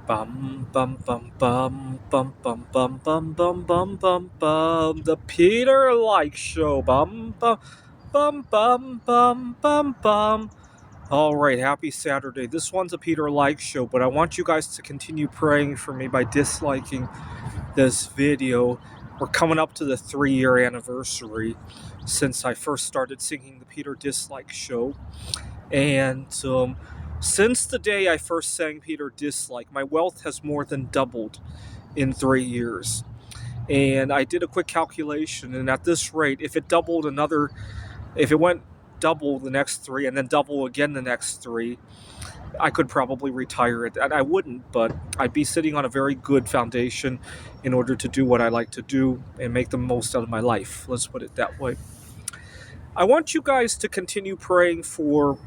Bum bum bum bum bum bum bum bum bum bum bum bum. The Peter Like Show. Bum bum bum bum bum bum bum. All right, happy Saturday. This one's a Peter Like Show, but I want you guys to continue praying for me by disliking this video. We're coming up to the 3-year anniversary since I first started singing the Peter Dislike Show, and since the day I first sang Peter Dislike, my wealth has more than doubled in 3 years. And I did a quick calculation, and at this rate, if it went double the next 3 and then double again the next 3, I could probably retire it. And I wouldn't, but I'd be sitting on a very good foundation in order to do what I like to do and make the most out of my life. Let's put it that way. I want you guys to continue praying for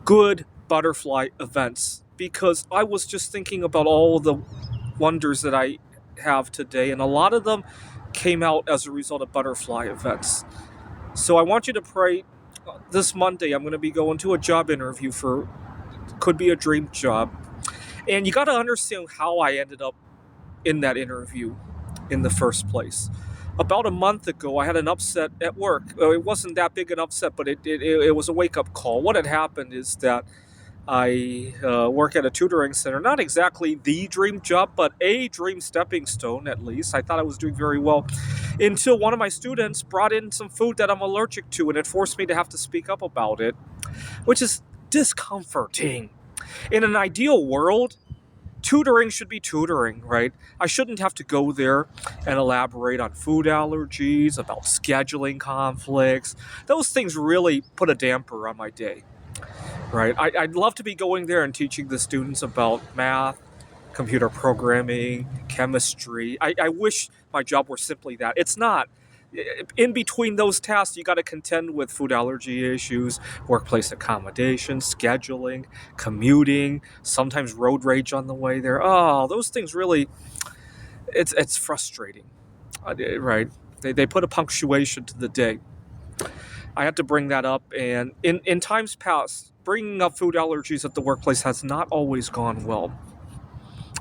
good butterfly events, because I was just thinking about all the wonders that I have today, and a lot of them came out as a result of butterfly events. So I want you to pray. This Monday I'm going to be going to a job interview for, could be a dream job, and you got to understand how I ended up in that interview in the first place. About a month ago, I had an upset at work. It wasn't that big an upset, but it was a wake-up call. What had happened is that I work at a tutoring center. Not exactly the dream job, but a dream stepping stone, at least. I thought I was doing very well until one of my students brought in some food that I'm allergic to, and it forced me to have to speak up about it, which is discomforting. In an ideal world, tutoring should be tutoring, right? I shouldn't have to go there and elaborate on food allergies, about scheduling conflicts. Those things really put a damper on my day. Right, I'd love to be going there and teaching the students about math, computer programming, chemistry. I wish my job were simply that. It's not. In between those tasks, you got to contend with food allergy issues, workplace accommodations, scheduling, commuting, sometimes road rage on the way there. Oh, those things really, it's frustrating, right? They put a punctuation to the day. I had to bring that up, and in times past, bringing up food allergies at the workplace has not always gone well.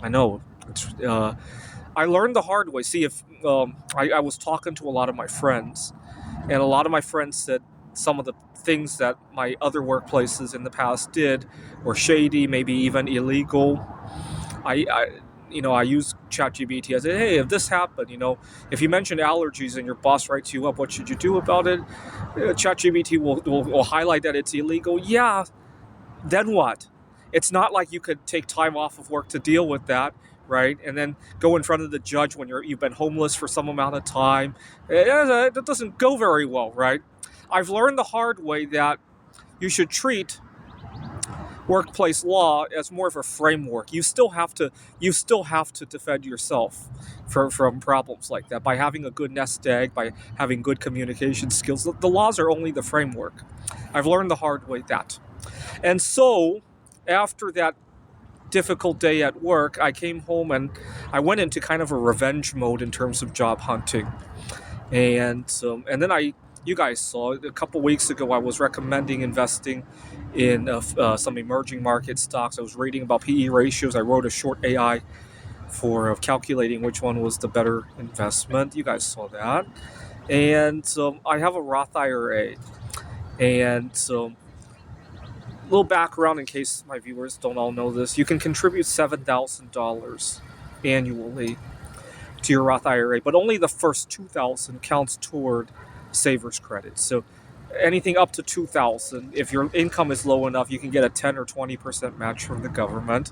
I know. I learned the hard way. See, if I was talking to a lot of my friends, and a lot of my friends said some of the things that my other workplaces in the past did were shady, maybe even illegal. I use ChatGPT. I say, hey, if this happened, if you mention allergies and your boss writes you up, what should you do about it? ChatGPT will highlight that it's illegal. Yeah, then what? It's not like you could take time off of work to deal with that, right? And then go in front of the judge when you've been homeless for some amount of time. That doesn't go very well, right? I've learned the hard way that you should treat workplace law as more of a framework. You still have to defend yourself from problems like that by having a good nest egg, by having good communication skills. The laws are only the framework. I've learned the hard way that. And so after that difficult day at work, I came home and I went into kind of a revenge mode in terms of job hunting. And then you guys saw a couple weeks ago, I was recommending investing in some emerging market stocks. I was reading about PE ratios. I wrote a short AI for calculating which one was the better investment. You guys saw that. And I have a Roth IRA. And a little background in case my viewers don't all know this. You can contribute $7,000 annually to your Roth IRA, but only the first $2,000 counts toward savers credit. So anything up to $2,000, if your income is low enough, you can get a 10 or 20% match from the government.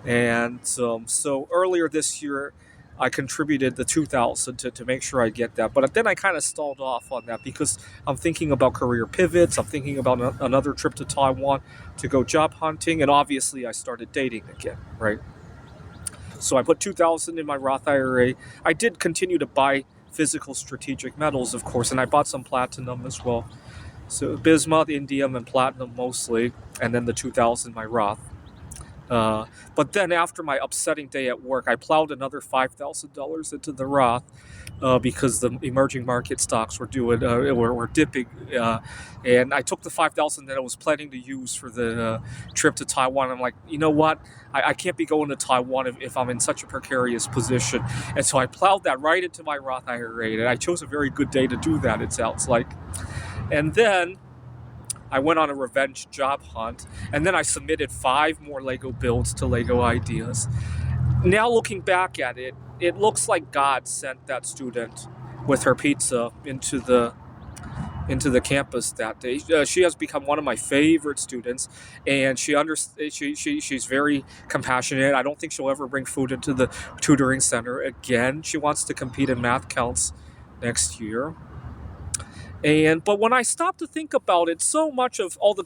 And so earlier this year, I contributed the $2,000 to make sure I get that. But then I kind of stalled off on that because I'm thinking about career pivots. I'm thinking about another trip to Taiwan to go job hunting. And obviously I started dating again, right? So I put $2,000 in my Roth IRA. I did continue to buy physical strategic metals, of course, and I bought some platinum as well. So bismuth, indium, and platinum mostly, and then the $2,000 my Roth. But then after my upsetting day at work, I plowed another $5,000 into the Roth because the emerging market stocks were dipping, and I took the 5,000 that I was planning to use for the trip to Taiwan. I'm like, you know what? I can't be going to Taiwan if I'm in such a precarious position, and so I plowed that right into my Roth IRA, and I chose a very good day to do that. It sounds like, and then I went on a revenge job hunt, and then I submitted 5 more Lego builds to Lego Ideas. Now looking back at it, it looks like God sent that student with her pizza into the campus that day. She has become one of my favorite students, and she's very compassionate. I don't think she'll ever bring food into the tutoring center again. She wants to compete in math counts next year. But when I stop to think about it, so much of all the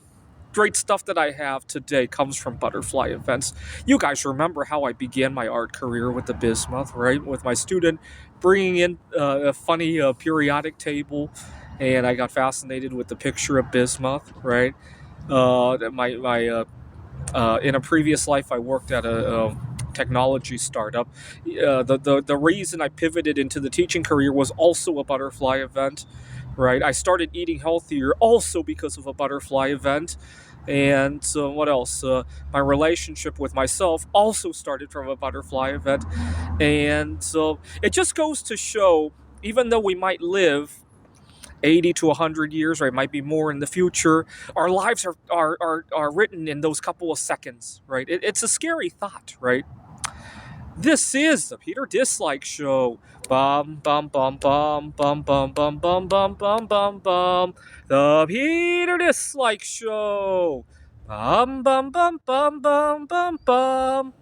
great stuff that I have today comes from butterfly events. You guys remember how I began my art career with the bismuth, right? With my student bringing in a funny periodic table, and I got fascinated with the picture of bismuth, right? In a previous life, I worked at a technology startup. The reason I pivoted into the teaching career was also a butterfly event, right? I started eating healthier also because of a butterfly event. And what else? My relationship with myself also started from a butterfly event. And so it just goes to show, even though we might live 80 to 100 years, or it might be more in the future, our lives are written in those couple of seconds, right? It's a scary thought, right? This is the Peter Dislike Show. Bum bum bum bum bum bum bum bum bum bum bum bum. The Peter Dislike Show. Bum bum bum bum bum bum bum.